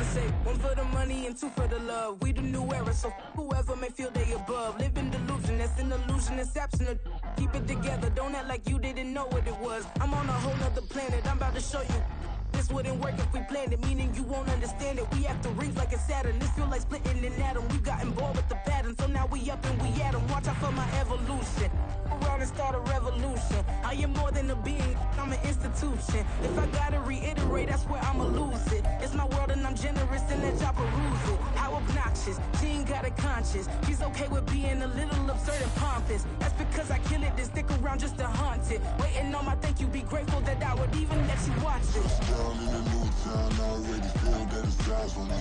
say one for the money and two for the love. We the new era, so whoever may feel they above. Live in delusion, that's an illusion, that's absent. Keep it together, don't act like you didn't know what it was. I'm on a whole nother planet, I'm about to show you. This wouldn't work if we planned it, meaning you won't understand it. We have to rings like a Saturn. This feel like splitting an atom. We got involved with the pattern, so now we up and we at 'em. Watch out for my evolution. Around and start a revolution. I am more than a being, I'm an institution. If I gotta reiterate, that's where I'ma lose it. It's my world and I'm generous and that y'all peruse it. How obnoxious, she ain't got a conscience. She's okay with being a little absurd and pompous. That's because I kill it, then stick around just to haunt it. Waiting on my thank you, be grateful that I would even let you watch it. Down in the new town, I already feel that it's eyes on me.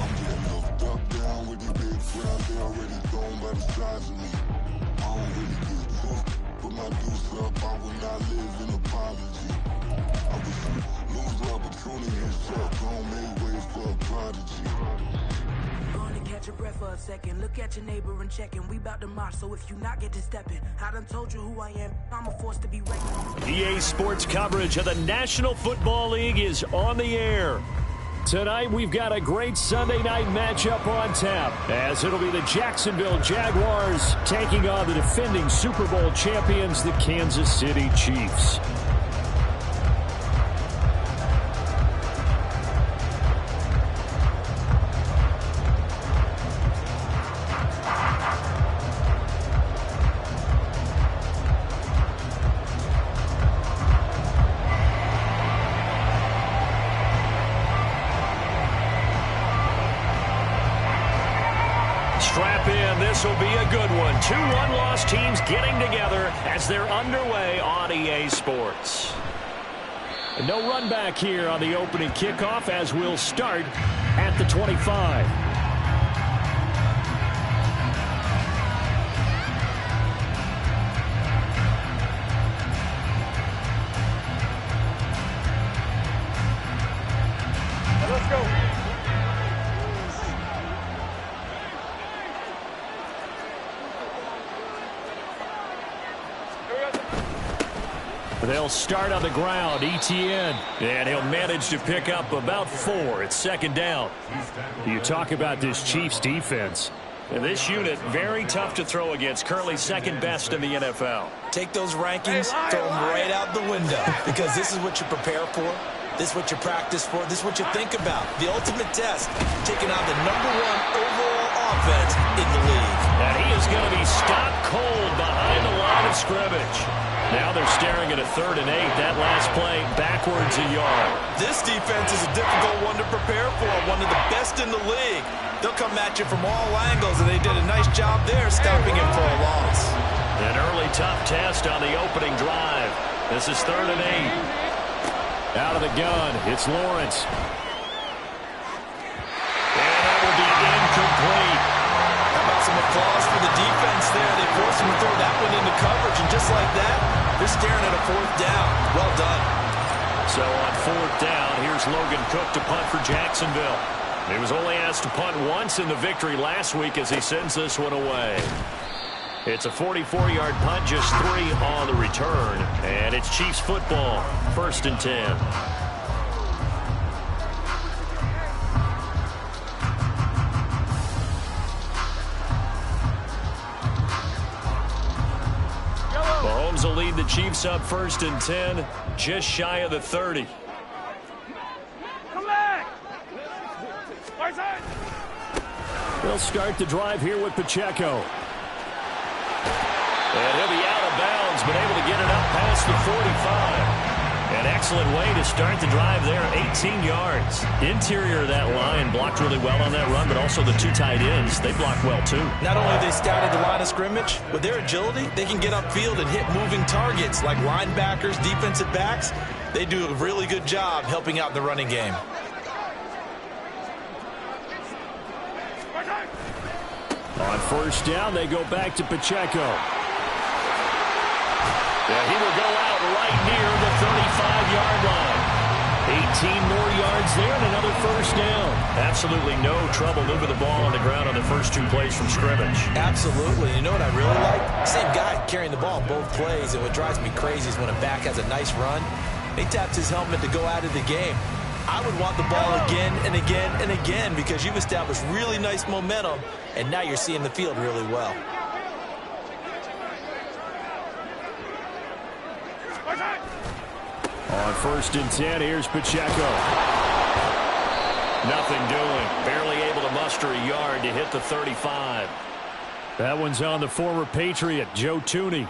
I'm getting looked up, down with these big crowds, they already thrown by the size of me. I don't really get tough, put my deuce up, I will not live in apology. I wish you lose the opportunity and shut, don't make way for a prodigy. Gonna catch your breath for a second, look at your neighbor and checkin'. We bout to march, so if you not get to steppin', I done told you who I am, I'm a force to be reckoned. EA Sports coverage of the National Football League is on the air. Tonight, we've got a great Sunday night matchup on tap, as it'll be the Jacksonville Jaguars taking on the defending Super Bowl champions, the Kansas City Chiefs. Strap in, this will be a good one. Two one-loss teams getting together as they're underway on EA Sports. And no run back here on the opening kickoff as we'll start at the 25. Let's go. They'll start on the ground, Etienne, and he'll manage to pick up about 4. It's second down. You talk about this Chiefs defense. And this unit, very tough to throw against, currently second best in the NFL. Take those rankings, throw them right out the window, because this is what you prepare for. This is what you practice for. This is what you think about. The ultimate test, taking on the #1 overall offense in the league. And he is going to be stopped cold behind the line of scrimmage. Now they're staring at a 3rd and 8. That last play backwards a yard. This defense is a difficult one to prepare for, one of the best in the league. They'll come at you from all angles, and they did a nice job there stopping him for a loss. An early tough test on the opening drive. This is 3rd and 8. Out of the gun, it's Lawrence. And that will be incomplete. How about some applause for the defense there? They forced him to throw that one into coverage, and just like that, they're staring at a 4th down. Well done. So on 4th down, here's Logan Cook to punt for Jacksonville. He was only asked to punt once in the victory last week as he sends this one away. It's a 44-yard punt, just 3 on the return. And it's Chiefs football, 1st and 10. Mahomes will lead the Chiefs up 1st and 10, just shy of the 30. Come back. They'll start the drive here with Pacheco. And he'll be out of bounds, but able to get it up past the 45. An excellent way to start the drive there, 18 yards. Interior of that line blocked really well on that run, but also the 2 tight ends, they blocked well too. Not only they scouted the line of scrimmage, with their agility, they can get upfield and hit moving targets like linebackers, defensive backs. They do a really good job helping out in the running game. On 1st down, they go back to Pacheco. Yeah, he will go out right near the 35-yard line. 18 more yards there and another 1st down. Absolutely no trouble moving the ball on the ground on the first 2 plays from scrimmage. Absolutely. You know what I really like? Same guy carrying the ball on both plays, and what drives me crazy is when a back has a nice run, he taps his helmet to go out of the game. I would want the ball again and again and again because you've established really nice momentum, and now you're seeing the field really well. On 1st and 10, here's Pacheco. Nothing doing. Barely able to muster a yard to hit the 35. That one's on the former Patriot, Joe Thuney.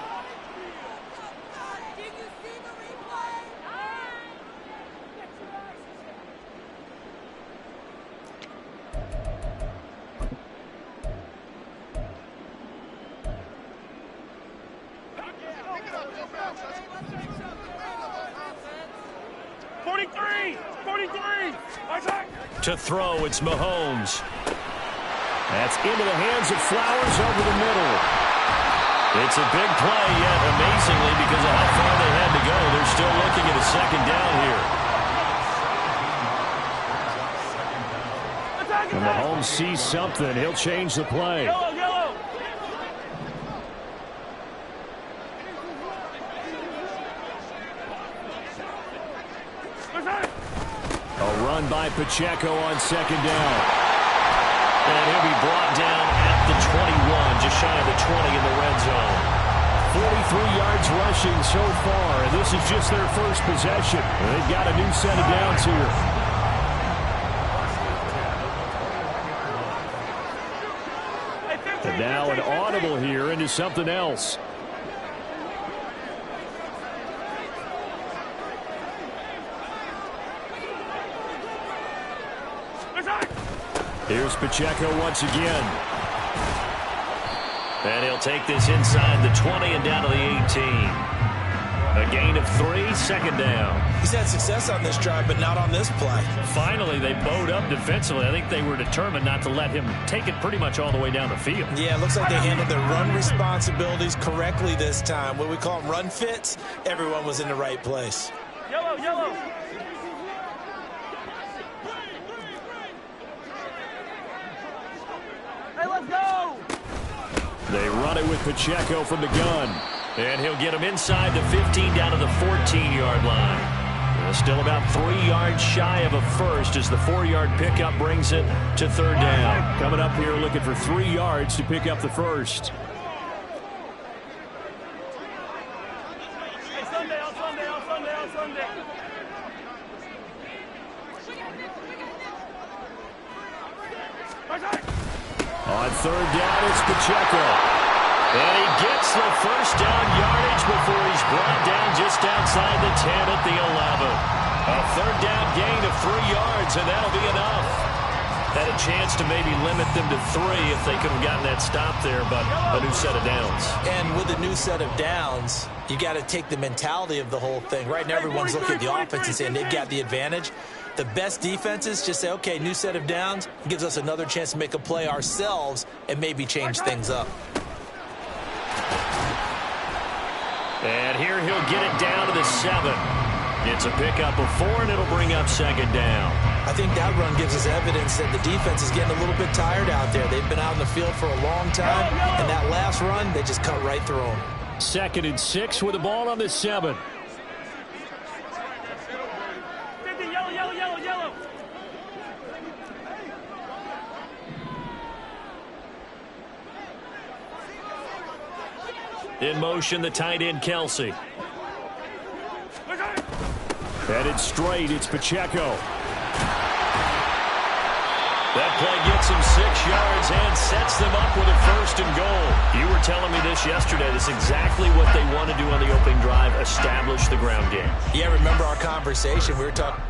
To throw, it's Mahomes. That's into the hands of Flowers over the middle. It's a big play, yet amazingly, because of how far they had to go, they're still looking at a second down here. And Mahomes sees something. He'll change the play. A run by Pacheco on 2nd down. And he'll be brought down at the 21, just shy of the 20 in the red zone. 43 yards rushing so far, and this is just their first possession. They've got a new set of downs here. And now an audible here into something else. Here's Pacheco once again. And he'll take this inside the 20 and down to the 18. A gain of 3, 2nd down. He's had success on this drive, but not on this play. Finally, they bowed up defensively. I think they were determined not to let him take it pretty much all the way down the field. Yeah, it looks like they handled their run responsibilities correctly this time. What we call them run fits, everyone was in the right place. Yellow, yellow. Hey, let's go! They run it with Pacheco from the gun. And he'll get him inside the 15 down to the 14-yard line. Still about 3 yards shy of a first as the 4-yard pickup brings it to 3rd down. Coming up here looking for 3 yards to pick up the first. Hey, Sunday, on Sunday, on Sunday, on Sunday. On 3rd down, it's Pacheco. And he gets the first down yardage before he's brought down just outside the 10 at the 11. A 3rd down gain of 3 yards, and that'll be enough. Had a chance to maybe limit them to 3 if they could have gotten that stop there, but a new set of downs. And with a new set of downs, you got to take the mentality of the whole thing. Right now, everyone's looking at the offense and saying they've got the advantage. The best defenses just say, okay, new set of downs, gives us another chance to make a play ourselves and maybe change things up. And here he'll get it down to the 7. It's a pickup of 4, and it'll bring up 2nd down. I think that run gives us evidence that the defense is getting a little bit tired out there. They've been out in the field for a long time, and that last run, they just cut right through them. 2nd and 6 with the ball on the 7. Yellow, yellow, yellow, yellow. In motion, the tight end, Kelsey. Headed straight, it's Pacheco. That play gets him 6 yards and sets them up with a 1st and goal. You were telling me this yesterday. That's exactly what they want to do on the opening drive, establish the ground game. Yeah, remember our conversation. We were talking.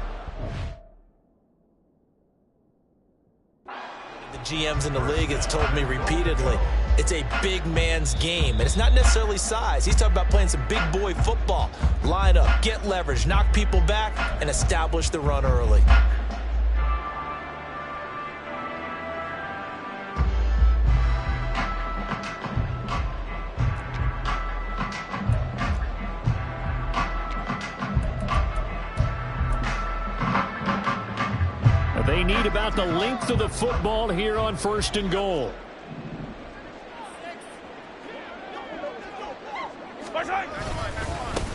The GMs in the league has told me repeatedly, it's a big man's game, and it's not necessarily size. He's talking about playing some big boy football. Line up, get leverage, knock people back, and establish the run early. They need about the length of the football here on 1st and goal.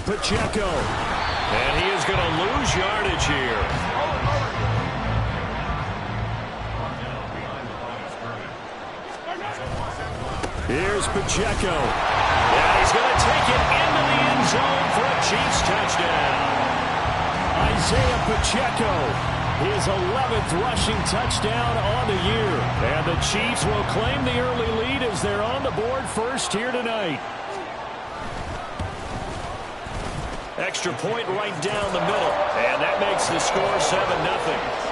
Pacheco. And he is going to lose yardage here. Here's Pacheco. And he's going to take it into the end zone for a Chiefs touchdown. Isaiah Pacheco, his 11th rushing touchdown on the year. And the Chiefs will claim the early lead as they're on the board first here tonight. Extra point right down the middle. And that makes the score 7-0.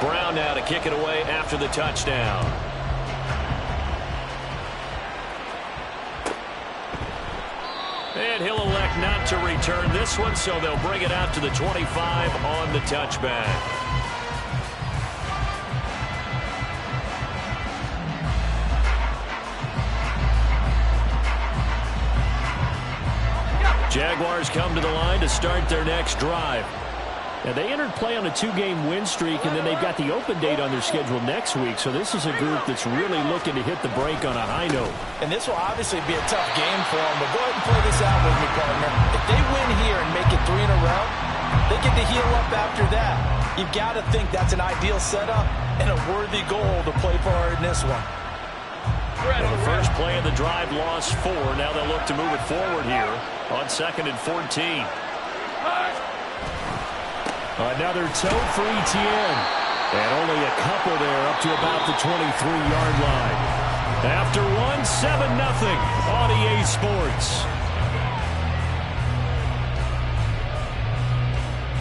Brown now to kick it away after the touchdown. And he'll elect not to return this one, so they'll bring it out to the 25 on the touchback. Jaguars come to the line to start their next drive. Now, they entered play on a 2-game win streak, and then they've got the open date on their schedule next week. So this is a group that's really looking to hit the break on a high note. And this will obviously be a tough game for them, but go ahead and play this out with me, partner. If they win here and make it 3 in a row, they get to heal up after that. You've got to think that's an ideal setup and a worthy goal to play for in this one. Well, the first play of the drive lost 4. Now they'll look to move it forward here on 2nd and 14. Another toe for Etienne. And only a couple there up to about the 23-yard line. After one, 7-0 on EA Sports.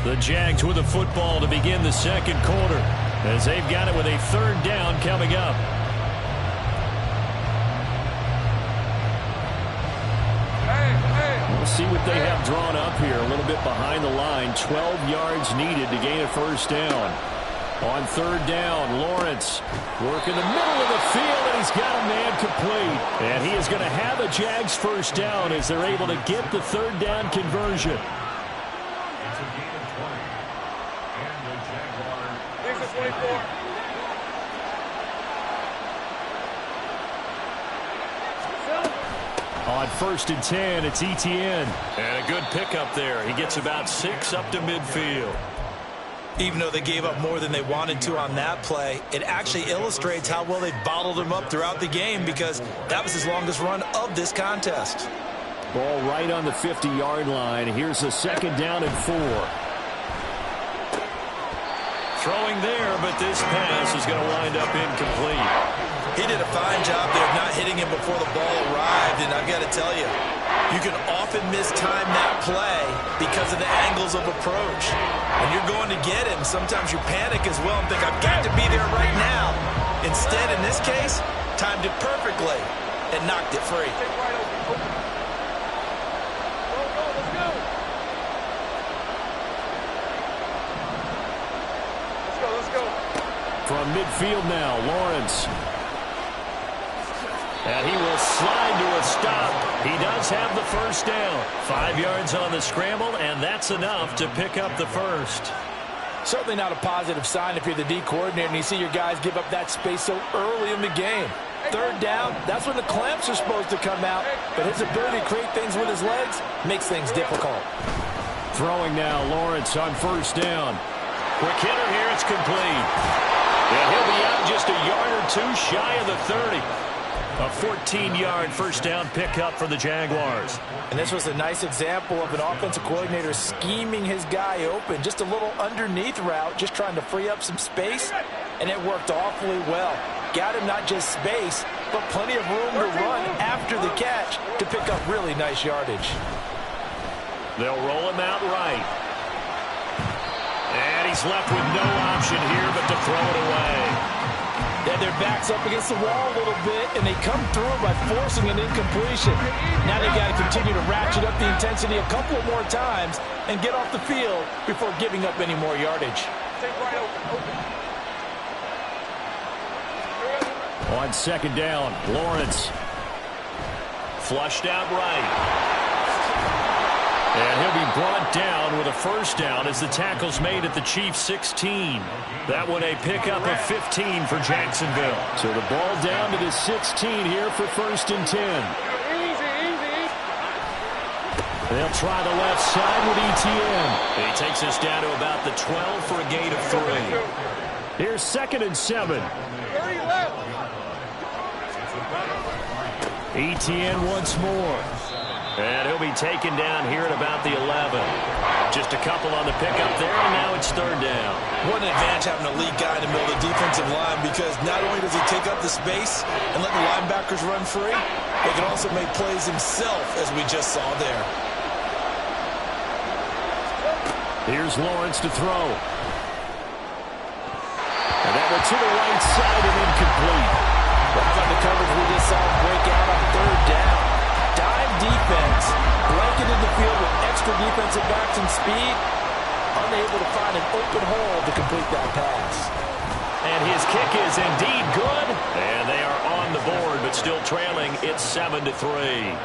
The Jags with the football to begin the second quarter as they've got it with a 3rd down coming up. We'll see what they have drawn up here. A little bit behind the line. 12 yards needed to gain a 1st down. On 3rd down, Lawrence working the middle of the field, and he's got a man complete. And he is going to have a Jags 1st down as they're able to get the 3rd down conversion. Here's the 24. On 1st and 10, it's Etienne. And a good pickup there. He gets about 6 up to midfield. Even though they gave up more than they wanted to on that play, it actually illustrates how well they bottled him up throughout the game because that was his longest run of this contest. Ball right on the 50-yard line. Here's a 2nd down and 4. Throwing there, but this pass is going to wind up incomplete. He did a fine job there of not hitting him before the ball arrived, and I've got to tell you, you can often mistime that play because of the angles of approach. When you're going to get him, sometimes you panic as well and think, I've got to be there right now. Instead, in this case, timed it perfectly and knocked it free. Let's go. From midfield now, Lawrence. And he will slide to a stop. He does have the 1st down. 5 yards on the scramble, and that's enough to pick up the 1st. Certainly not a positive sign if you're the D coordinator and you see your guys give up that space so early in the game. 3rd down, that's when the clamps are supposed to come out, but his ability to create things with his legs makes things difficult. Throwing now, Lawrence on 1st down. Quick hitter here, it's complete. And he'll be out just a yard or 2 shy of the 30. A 14-yard 1st down pickup for the Jaguars. And this was a nice example of an offensive coordinator scheming his guy open. Just a little underneath route, just trying to free up some space, and it worked awfully well. Got him not just space, but plenty of room to run after the catch to pick up really nice yardage. They'll roll him out right. And he's left with no option here but to throw it away. Then their backs up against the wall a little bit, and they come through by forcing an incompletion. Now they've got to continue to ratchet up the intensity a couple more times and get off the field before giving up any more yardage. On 2nd down, Lawrence. Flushed out right. And he'll be brought down with a 1st down as the tackle's made at the Chiefs' 16. That one a pickup of 15 for Jacksonville. So the ball down to the 16 here for 1st and 10. They'll try the left side with Etienne. He takes us down to about the 12 for a gain of 3. Here's 2nd and 7. 30 left. ETN once more. And he'll be taken down here at about the 11. Just a couple on the pickup there, and now it's 3rd down. What an advantage having an elite guy in the middle of the defensive line, because not only does he take up the space and let the linebackers run free, he can also make plays himself, as we just saw there. Here's Lawrence to throw. And that one to the right side and incomplete. Right on the coverage we just saw break out on 3rd down. Dive defense, blanketed the field with extra defensive backs and speed, unable to find an open hole to complete that pass. And his kick is indeed good. And they are on the board, but still trailing. It's 7-3.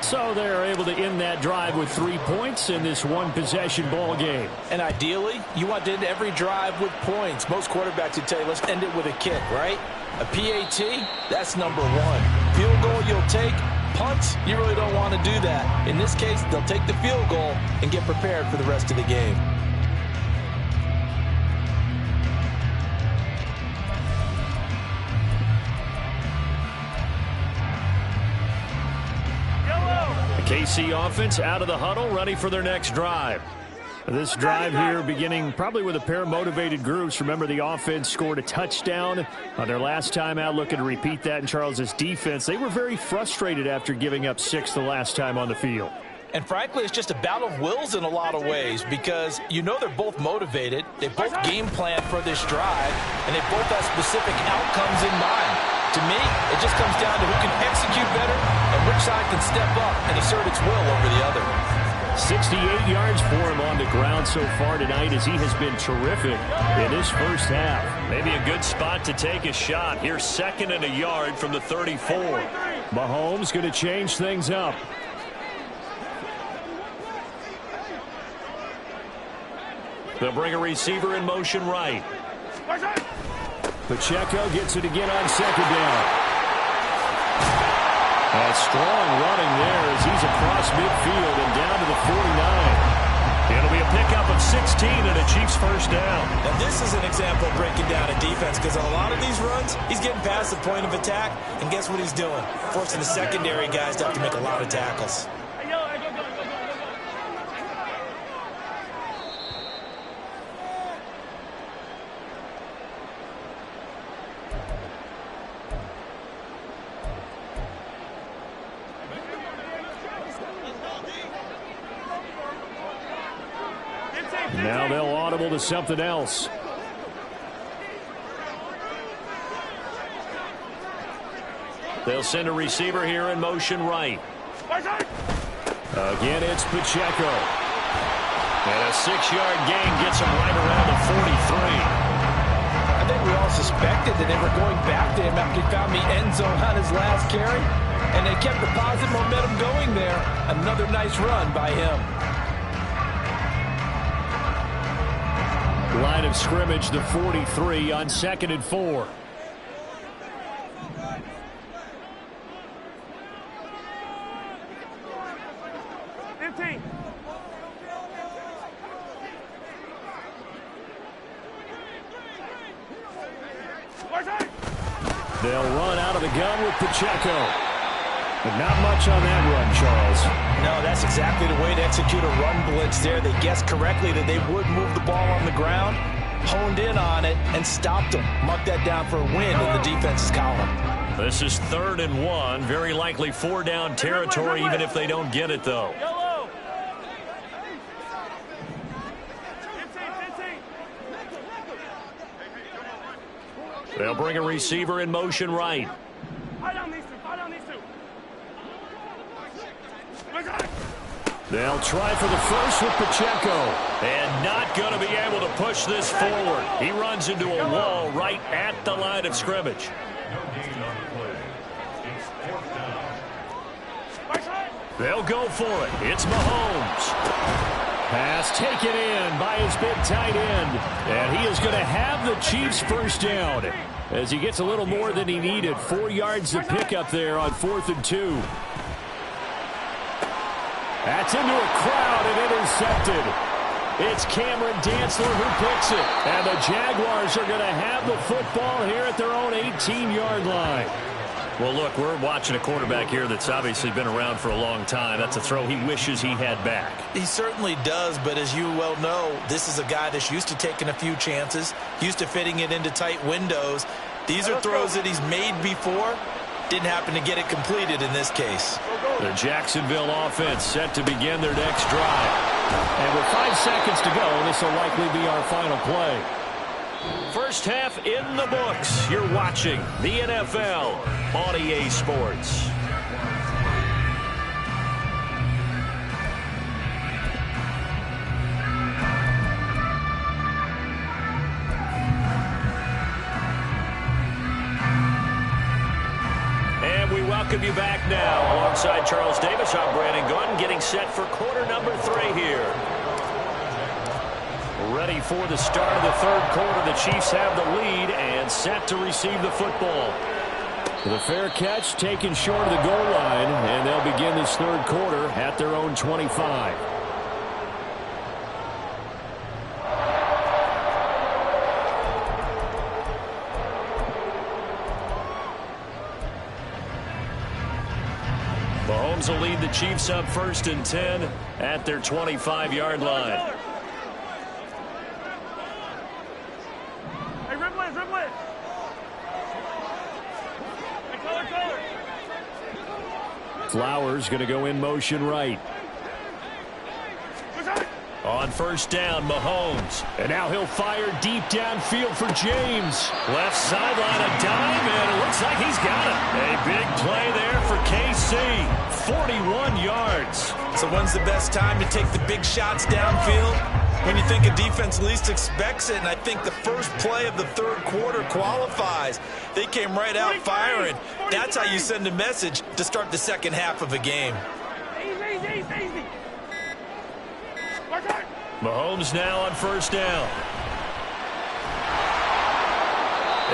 So they're able to end that drive with 3 points in this one-possession ball game. And ideally, you want to end every drive with points. Most quarterbacks would tell you, let's end it with a kick, right? A PAT, that's number 1. Field goal you'll take. Punts, you really don't want to do that. In this case, they'll take the field goal and get prepared for the rest of the game. The KC offense out of the huddle, ready for their next drive. This drive here beginning probably with a pair of motivated groups. Remember, the offense scored a touchdown on their last time out, looking to repeat that in Charles's defense. They were very frustrated after giving up 6 the last time on the field. And frankly, it's just a battle of wills in a lot of ways, because you know they're both motivated. They both game plan for this drive, and they both have specific outcomes in mind. To me, it just comes down to who can execute better and which side can step up and assert its will over the other. 68 yards for him on the ground so far tonight, as he has been terrific in this first half. Maybe a good spot to take a shot. Here's 2nd and a yard from the 34. Mahomes going to change things up. They'll bring a receiver in motion right. Pacheco gets it again on 2nd down. A strong running there as he's across midfield and down to the 49. It'll be a pickup of 16 and a Chiefs first down. Now this is an example of breaking down a defense, because on a lot of these runs, he's getting past the point of attack, and guess what he's doing? Forcing the secondary guys to have to make a lot of tackles. Now they'll audible to something else. They'll send a receiver here in motion right. Again, it's Pacheco. And a 6-yard gain gets him right around the 43. I think we all suspected that they were going back to him after he found the end zone on his last carry, and they kept the positive momentum going there. Another nice run by him. Line of scrimmage, the 43 on 2nd and 4. They'll run out of the gun with Pacheco. But not much on that run, Charles. No, that's exactly the way to execute a run blitz there. They guessed correctly that they would move the ball on the ground, honed in on it, and stopped them. Mark that down for a win in the defense's column. This is 3rd and 1. Very likely 4-down territory, even if they don't get it, though. They'll bring a receiver in motion right. They'll try for the first with Pacheco. And not going to be able to push this forward. He runs into a wall right at the line of scrimmage. They'll go for it. It's Mahomes. Pass taken in by his big tight end. And he is going to have the Chiefs first down as he gets a little more than he needed. 4 yards to pick up there on 4th and 2. That's into a crowd and intercepted. It's Cameron Dantzler who picks it. And the Jaguars are going to have the football here at their own 18-yard line. Well, look, we're watching a quarterback here that's obviously been around for a long time. That's a throw he wishes he had back. He certainly does, but as you well know, this is a guy that's used to taking a few chances, used to fitting it into tight windows. These are throws that he's made before. Didn't happen to get it completed in this case. The Jacksonville offense set to begin their next drive. And with 5 seconds to go, this will likely be our final play. First half in the books. You're watching the NFL on EA Sports. And we welcome you back now. Alongside Charles Davis, I'm Brandon Gaudin, getting set for quarter number 3 here. Ready for the start of the third quarter. The Chiefs have the lead and set to receive the football. The fair catch taken short of the goal line, and they'll begin this third quarter at their own 25. Mahomes will lead the Chiefs up 1st and 10 at their 25-yard line. Flowers going to go in motion right. On 1st down, Mahomes. And now he'll fire deep downfield for James. Left sideline, a dime, and it looks like he's got it. A big play there for KC. 41 yards. So when's the best time to take the big shots downfield? When you think a defense least expects it, and I think the first play of the third quarter qualifies. They came right out firing. That's how you send a message to start the second half of a game. Easy. Mahomes now on 1st down.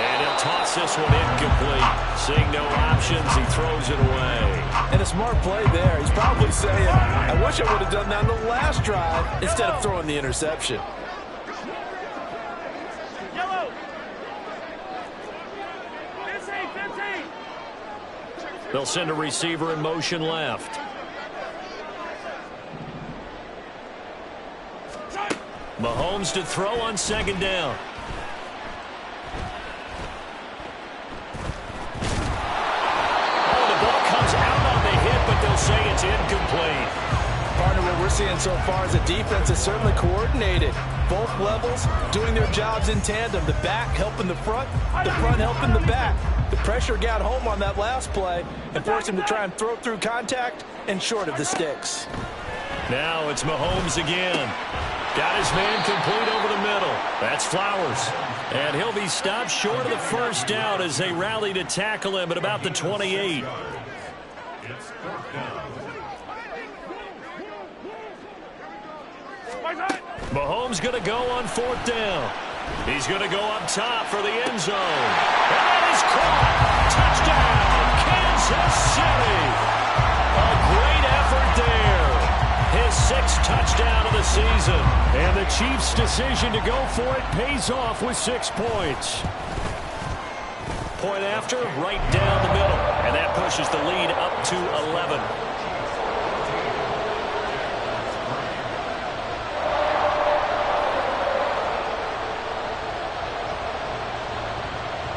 And he'll toss this one incomplete. Seeing no options, he throws it away. And a smart play there. He's probably saying, I wish I would have done that on the last drive instead of throwing the interception. Yellow. 15. They'll send a receiver in motion left. Mahomes to throw on 2nd down. Oh, the ball comes out on the hit, but they'll say it's incomplete. Partner, what we're seeing so far is a defense is certainly coordinated. Both levels doing their jobs in tandem. The back helping the front helping the back. The pressure got home on that last play and forced him to try and throw through contact and short of the sticks. Now it's Mahomes again. Got his man complete over the middle. That's Flowers. And he'll be stopped short of the 1st down as they rally to tackle him at about the 28. Mahomes going to go on 4th down. He's going to go up top for the end zone. And that is caught. Touchdown, Kansas City. A great effort there. His 6th touchdown of the season. And the Chiefs' decision to go for it pays off with 6 points. Point after, right down the middle. And that pushes the lead up to 11.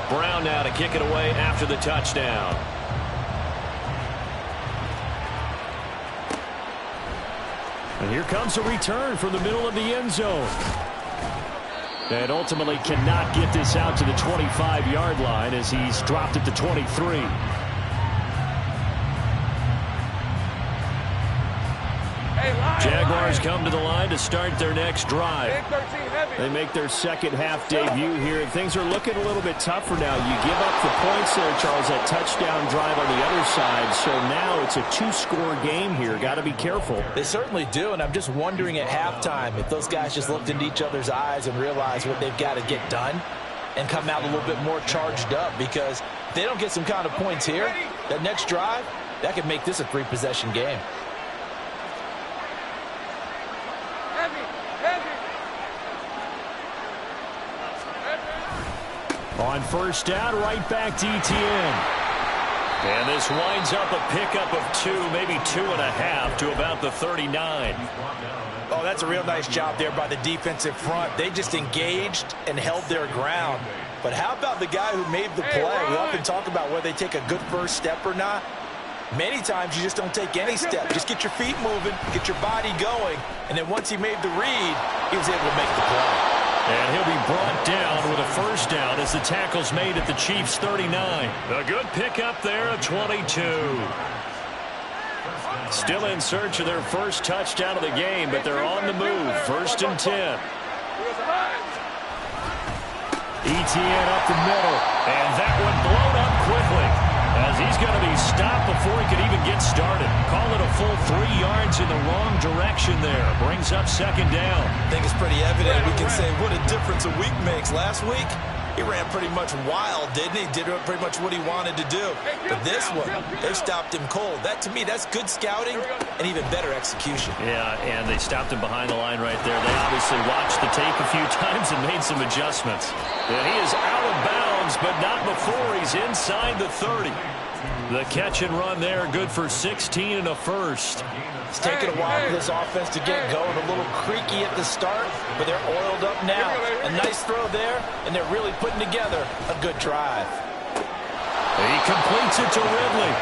Brown now to kick it away after the touchdown. And here comes a return from the middle of the end zone. And ultimately cannot get this out to the 25-yard line as he's dropped at the 23. Jaguars come to the line to start their next drive. They make their second half debut here. Things are looking a little bit tougher now. You give up the points there, Charles, that touchdown drive on the other side. So now it's a 2-score game here. Got to be careful. They certainly do, and I'm just wondering at halftime if those guys just looked into each other's eyes and realized what they've got to get done and come out a little bit more charged up, because if they don't get some kind of points here, that next drive, that could make this a 3-possession game. Heavy. On first down, right back to Etienne. And this winds up a pickup of 2, maybe 2.5 to about the 39. Oh, that's a real nice job there by the defensive front. They just engaged and held their ground. But how about the guy who made the play? We often talk about whether they take a good first step or not. Many times you just don't take any step. Just get your feet moving, get your body going, and then once he made the read, he was able to make the play. And he'll be brought down with a first down as the tackle's made at the Chiefs' 39. A good pickup there of 22. Still in search of their first touchdown of the game, but they're on the move. 1st and 10. Etienne up the middle, and that one blown up quickly as he's going to be stopped before he could even get started. Call it a full 3 yards in the wrong direction there. Brings up 2nd down. I think it's pretty evident. We can say what a difference a week makes. Last week, he ran pretty much wild, didn't he? Did pretty much what he wanted to do. But this one, they stopped him cold. That, to me, that's good scouting and even better execution. Yeah, and they stopped him behind the line right there. They obviously watched the tape a few times and made some adjustments. And he is out of bounds, but not before he's inside the 30. The catch and run there, good for 16 and a first. It's taken a while for this offense to get going. A little creaky at the start, but they're oiled up now. A nice throw there, and they're really putting together a good drive. He completes it to Ridley,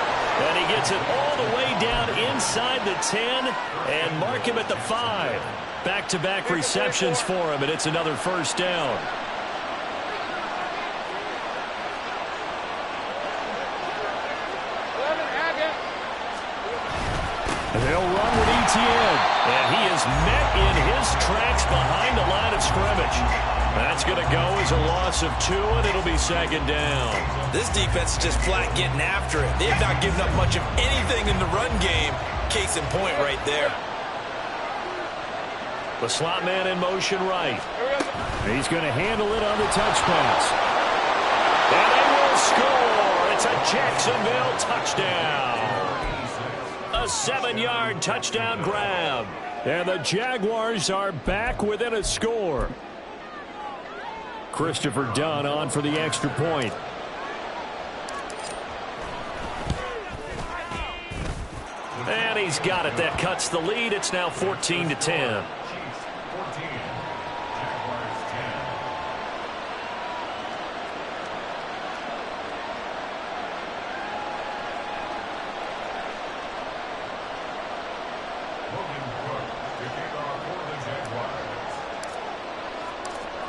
and he gets it all the way down inside the 10 and mark him at the 5. Back-to-back receptions for him, and it's another first down. They'll run with Etienne, and he is met in his tracks behind the line of scrimmage. That's going to go as a loss of 2, and it'll be 2nd down. This defense is just flat getting after it. They have not given up much of anything in the run game. Case in point right there. The slot man in motion right. He's going to handle it on the touch pass. And they will score. It's a Jacksonville touchdown. A 7-yard touchdown grab. And the Jaguars are back within a score. Christopher Dunn on for the extra point. And he's got it. That cuts the lead. It's now 14-10.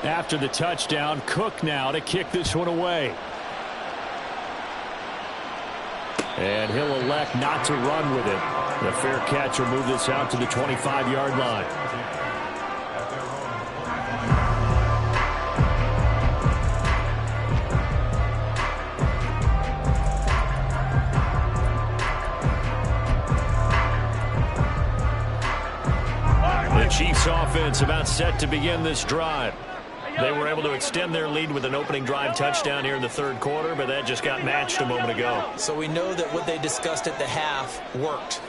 After the touchdown, Cook now to kick this one away. And he'll elect not to run with it. The fair catch will move this out to the 25-yard line. The Chiefs offense about set to begin this drive. They were able to extend their lead with an opening drive touchdown here in the 3rd quarter, but that just got matched a moment ago. So we know that what they discussed at the half worked.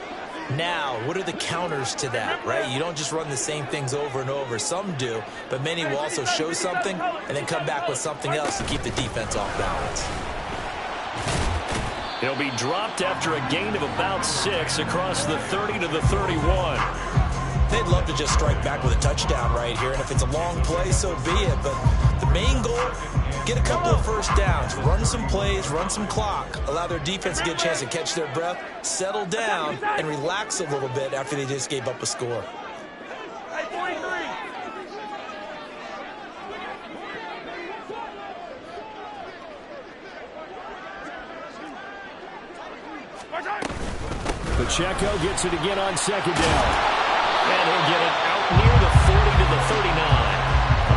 Now, what are the counters to that, right? You don't just run the same things over and over. Some do, but many will also show something and then come back with something else to keep the defense off balance. He'll be dropped after a gain of about 6 across the 30 to the 31. They'd love to just strike back with a touchdown right here, and if it's a long play, so be it. But the main goal, get a couple of first downs, run some plays, run some clock, allow their defense to get a chance to catch their breath, settle down, and relax a little bit after they just gave up a score. Pacheco gets it again on 2nd down. And he'll get it out near the 40 to the 39.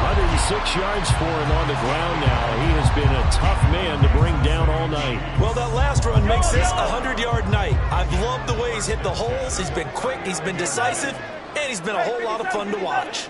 106 yards for him on the ground now. He has been a tough man to bring down all night. Well, that last run makes this a 100-yard night. I've loved the way he's hit the holes. He's been quick, he's been decisive, and he's been a whole lot of fun to watch.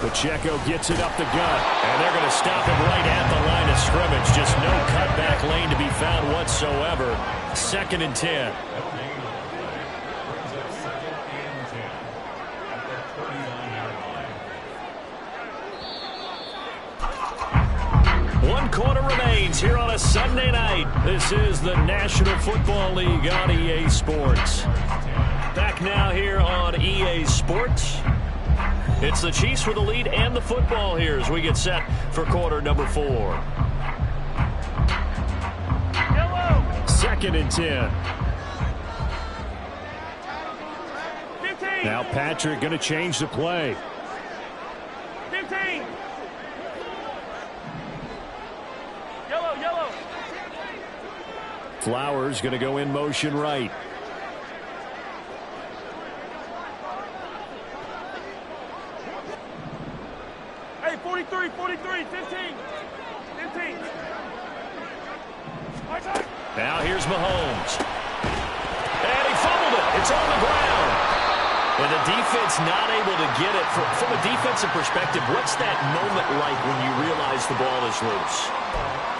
Pacheco gets it up the gut, and they're going to stop him right at the line of scrimmage. Just no cutback lane to be found whatsoever. 2nd and 10. One quarter remains here on a Sunday night. This is the National Football League on EA Sports. Back now here on EA Sports. It's the Chiefs with the lead and the football here as we get set for quarter number 4. Yellow. 2nd and 10. 15. Now Patrick going to change the play. 15. Yellow. Flowers going to go in motion right. Hey, 43, 15. Now here's Mahomes. And he fumbled it. It's on the ground. And the defense not able to get it. From a defensive perspective, what's that moment like when you realize the ball is loose?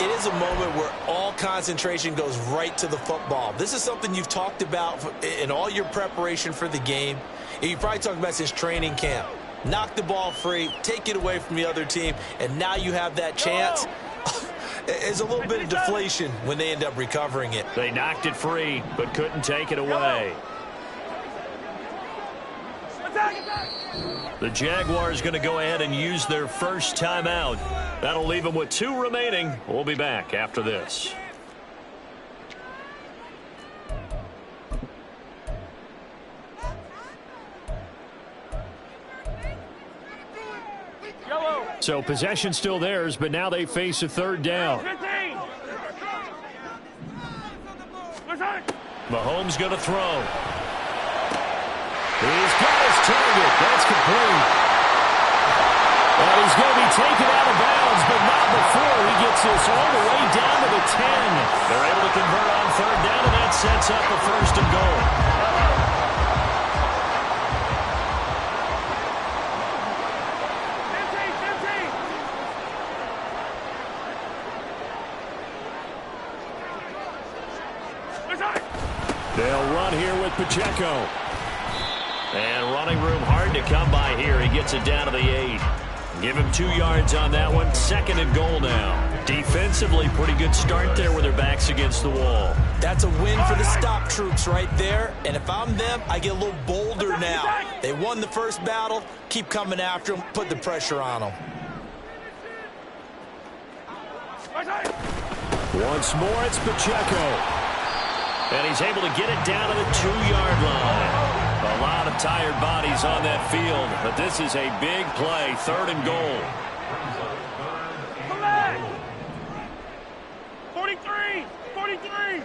It is a moment where all concentration goes right to the football. This is something you've talked about in all your preparation for the game. And you probably talked about since training camp. Knock the ball free, take it away from the other team, and now you have that chance. It's a little bit of deflation when they end up recovering it. They knocked it free, but couldn't take it away. The Jaguars going to go ahead and use their first timeout. That'll leave them with 2 remaining. We'll be back after this. Yellow. So possession still theirs, but now they face a 3rd down. 15. Mahomes going to throw. He's got his target. That's complete. And he's going to be taken out of bounds, but not before he gets this all the way down to the 10. They're able to convert on 3rd down, and that sets up a 1st and goal. They'll run here with Pacheco. And running room hard to come by here. He gets it down to the 8. Give him 2 yards on that one. 2nd and goal now. Defensively, pretty good start there with their backs against the wall. That's a win for the stop troops right there. And if I'm them, I get a little bolder now. They won the first battle. Keep coming after them. Put the pressure on them. Once more, it's Pacheco. And he's able to get it down to the 2-yard line. A lot of tired bodies on that field, but this is a big play, 3rd and goal. 43.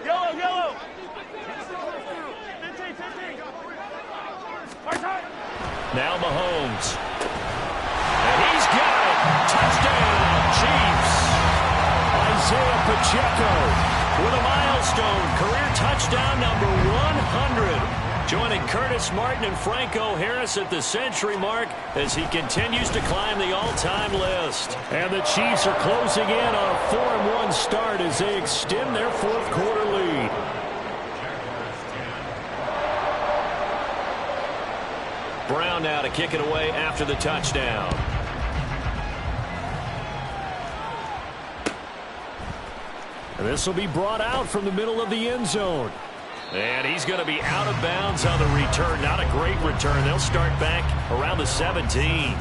Yellow. 15. Now Mahomes. And he's got it. Touchdown, Chiefs. Isaiah Pacheco with a milestone career touchdown number 100. Joining Curtis Martin and Franco Harris at the century mark as he continues to climb the all-time list. And the Chiefs are closing in on a 4-1 start as they extend their 4th quarter lead. Brown now to kick it away after the touchdown. And this will be brought out from the middle of the end zone. And he's going to be out of bounds on the return. Not a great return. They'll start back around the 17.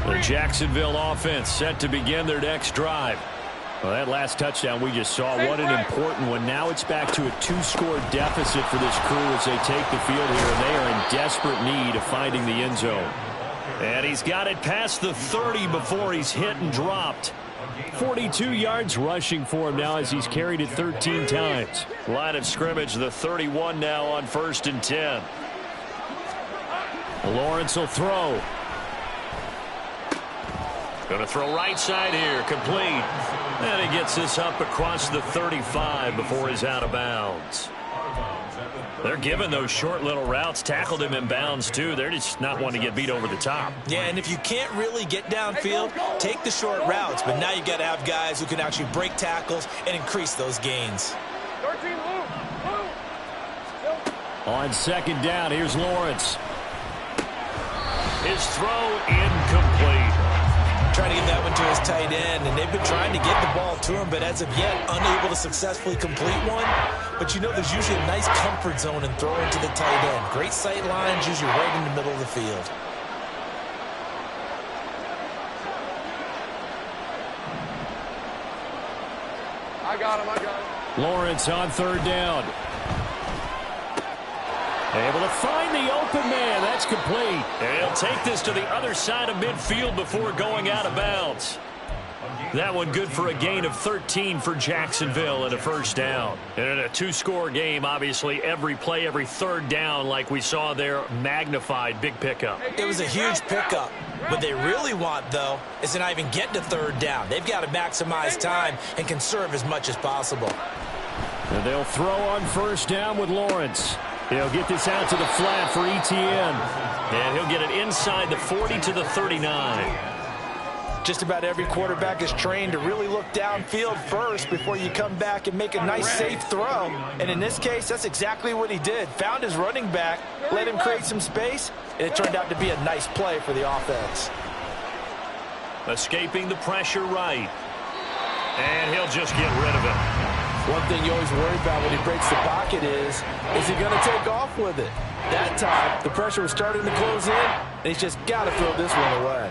The Jacksonville offense set to begin their next drive. Well, that last touchdown we just saw, what an important one. Now it's back to a 2-score deficit for this crew as they take the field here, and they are in desperate need of finding the end zone. And he's got it past the 30 before he's hit and dropped. 42 yards rushing for him now as he's carried it 13 times. Line of scrimmage, the 31 now on 1st and 10. Lawrence will throw. Going to throw right side here, complete. And he gets this up across the 35 before he's out of bounds. They're giving those short little routes, tackled him in bounds too. They're just not wanting to get beat over the top. Yeah, and if you can't really get downfield, take the short routes. But now you got to have guys who can actually break tackles and increase those gains. 13, move. On second down, here's Lawrence. His throw incomplete. Trying to get that one to his tight end, and they've been trying to get the ball to him, but as of yet, unable to successfully complete one. But you know there's usually a nice comfort zone in throwing to the tight end. Great sight lines, usually right in the middle of the field. I got him. Lawrence on third down. Able to find the open man. That's complete. And he'll take this to the other side of midfield before going out of bounds. That one good for a gain of 13 for Jacksonville and a first down. And in a two-score game, obviously, every play, every third down, like we saw there, magnified, big pickup. It was a huge pickup. What they really want, though, is to not even get to third down. They've got to maximize time and conserve as much as possible. And they'll throw on first down with Lawrence. He'll get this out to the flat for Etienne. And he'll get it inside the 40 to the 39. Just about every quarterback is trained to really look downfield first before you come back and make a nice, safe throw. And in this case, that's exactly what he did. Found his running back, let him create some space, and it turned out to be a nice play for the offense. Escaping the pressure right. And he'll just get rid of it. One thing you always worry about when he breaks the pocket is he going to take off with it? That time, the pressure was starting to close in, and he's just got to throw this one away.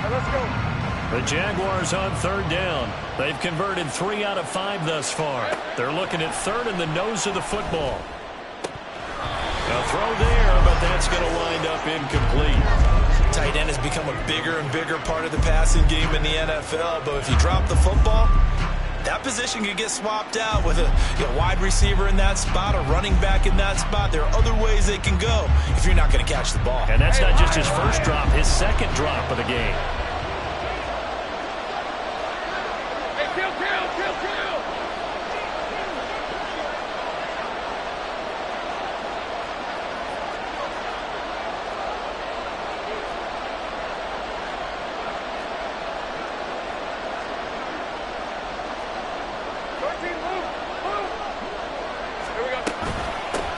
Let's go. The Jaguars on third down. They've converted 3 out of 5 thus far. They're looking at third in the nose of the football. A throw there, but that's going to wind up incomplete. Tight end has become a bigger and bigger part of the passing game in the NFL, but if you drop the football, that position could get swapped out with a wide receiver in that spot, a running back in that spot. There are other ways they can go if you're not going to catch the ball. And that's not just his first drop, his second drop of the game. Hey, kill.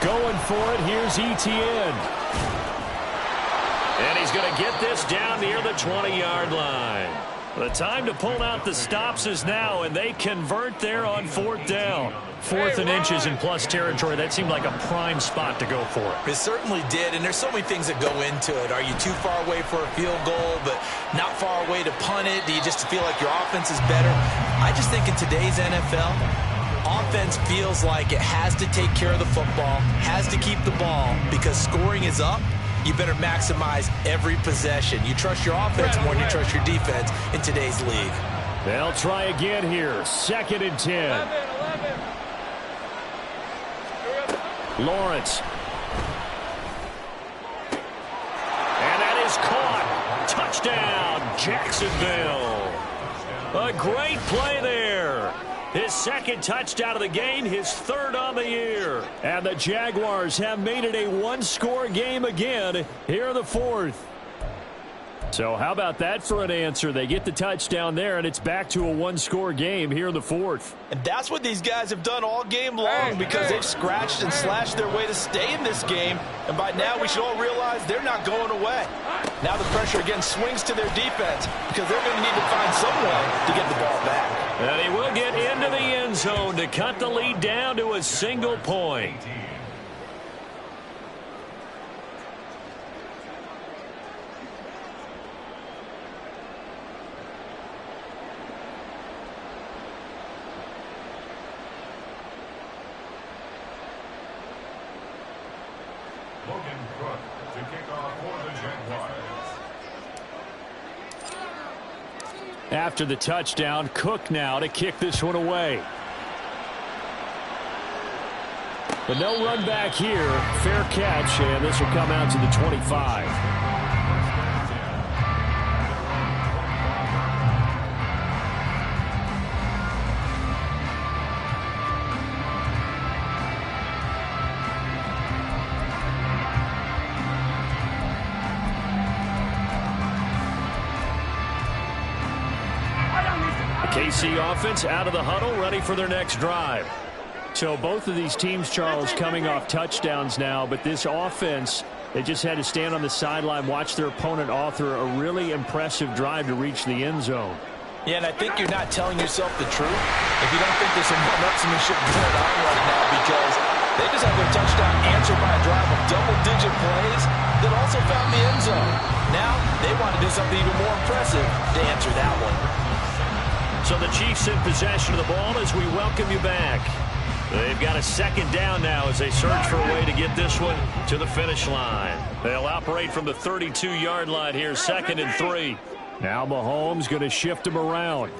Going for it, here's Etienne. And he's going to get this down near the 20-yard line. The time to pull out the stops is now, and they convert there on fourth down. 4th and inches in plus territory. That seemed like a prime spot to go for. It certainly did, and there's so many things that go into it. Are you too far away for a field goal, but not far away to punt it? Do you just feel like your offense is better? I just think in today's NFL, offense feels like it has to take care of the football, has to keep the ball, because scoring is up. You better maximize every possession. You trust your offense more than you trust your defense in today's league. They'll try again here. 2nd and 10. 11. Lawrence. And that is caught. Touchdown, Jacksonville. A great play there. His second touchdown of the game, his 3rd on the year. And the Jaguars have made it a one-score game again here in the 4th. So how about that for an answer? They get the touchdown there, and it's back to a one-score game here in the 4th. And that's what these guys have done all game long because they've scratched and slashed their way to stay in this game. And by now, we should all realize they're not going away. Now the pressure again swings to their defense because they're going to need to find some way to get the ball back. And he will get into the end zone to cut the lead down to a single point. Logan Cook to kick off for the Jaguars. After the touchdown, Cook now to kick this one away. But no run back here. Fair catch, and this will come out to the 25. KC offense out of the huddle, ready for their next drive. So both of these teams, Charles, coming off touchdowns now, but this offense, they just had to stand on the sideline, watch their opponent author a really impressive drive to reach the end zone. Yeah, and I think you're not telling yourself the truth if you don't think there's some one-upsmanship going on right now, because they just had their touchdown answered by a drive of double-digit plays that also found the end zone. Now they want to do something even more impressive to answer that one. So the Chiefs in possession of the ball as we welcome you back. They've got a second down now as they search for a way to get this one to the finish line. They'll operate from the 32-yard line here, 2nd and 3. Now Mahomes going to shift him around.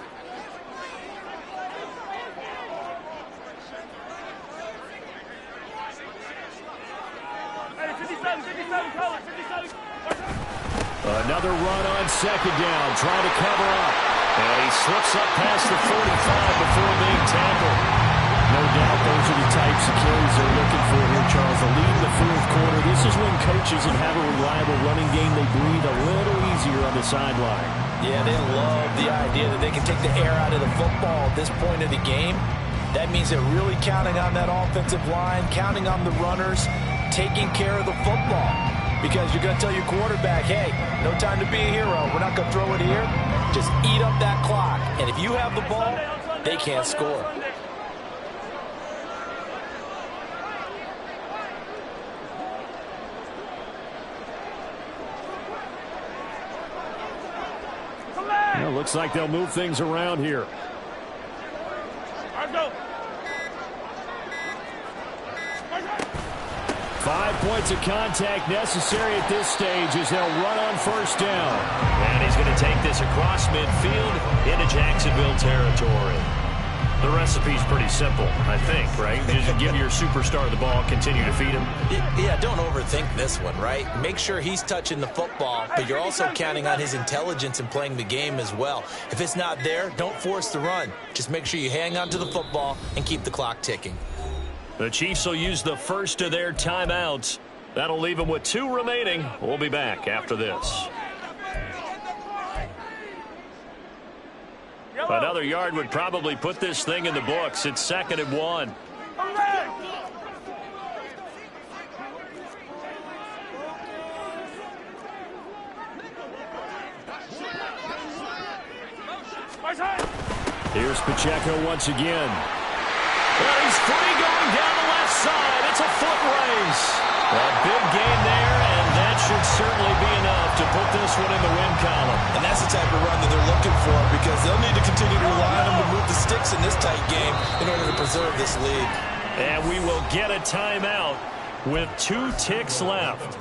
Another run on 2nd down, trying to cover up. And he slips up past the 45 before being tackled. No doubt those are the types of carries they're looking for here, Charles. The lead in the 4th quarter. This is when coaches that have a reliable running game, they breathe a little easier on the sideline. Yeah, they love the idea that they can take the air out of the football at this point of the game. That means they're really counting on that offensive line, counting on the runners, taking care of the football. Because you're going to tell your quarterback, hey, no time to be a hero. We're not going to throw it here. Just eat up that clock. And if you have the ball, they can't score. Well, looks like they'll move things around here. 5 points of contact necessary at this stage as they'll run on 1st down. And he's going to take this across midfield into Jacksonville territory. The recipe's pretty simple, I think, right? Just give your superstar the ball, continue to feed him. Yeah, don't overthink this one, right? Make sure he's touching the football, but you're also counting on his intelligence in playing the game as well. If it's not there, don't force the run. Just make sure you hang on to the football and keep the clock ticking. The Chiefs will use the first of their timeouts. That'll leave them with 2 remaining. We'll be back after this. Another yard would probably put this thing in the books. It's 2nd and 1. Here's Pacheco once again. Well, he's free going down the left side. It's a foot race. A big gain there, and that should certainly be enough to put this one in the win column. And that's the type of run that they're looking for, because they'll need to continue to rely on him to move the sticks in this tight game in order to preserve this lead. And we will get a timeout with 2 ticks left.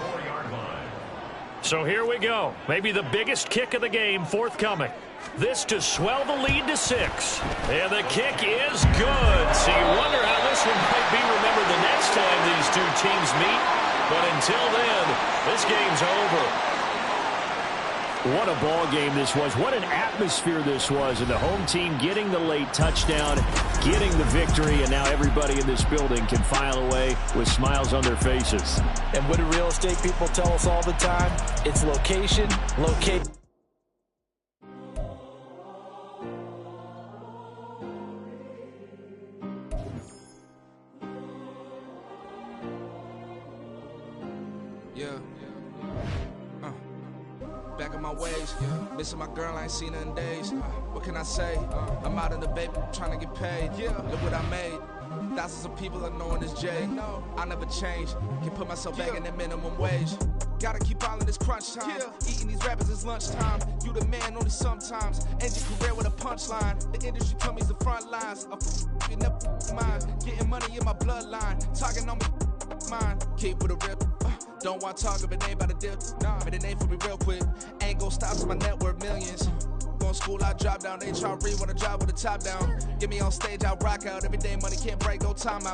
So here we go. Maybe the biggest kick of the game forthcoming. This to swell the lead to 6. And the kick is good. So you wonder how this one might be remembered the next time these 2 teams meet. But until then, this game's over. What a ball game this was. What an atmosphere this was. And the home team getting the late touchdown, getting the victory, and now everybody in this building can file away with smiles on their faces. And what do real estate people tell us all the time? It's location, location. Back in my ways, missing my girl, I ain't seen her in days. What can I say? I'm out of the baby, trying to get paid. Look what I made. Thousands of people are knowing this Jay. I never change. Can put myself back in that minimum wage. Gotta keep all in this crunch time. Eating these rappers is lunchtime. You the man only sometimes. End your career with a punchline. The industry told me it's the front lines. You never mind. Getting money in my bloodline. Talking on me, mine. Keep with a rip. Don't want to talk if it ain't about a dip. But it ain't for me real quick. Ain't gon' stop till my net worth millions. Going school, I drop down. They try to read when I drop with the top down. Get me on stage, I rock out. Every day money can't break, no time out.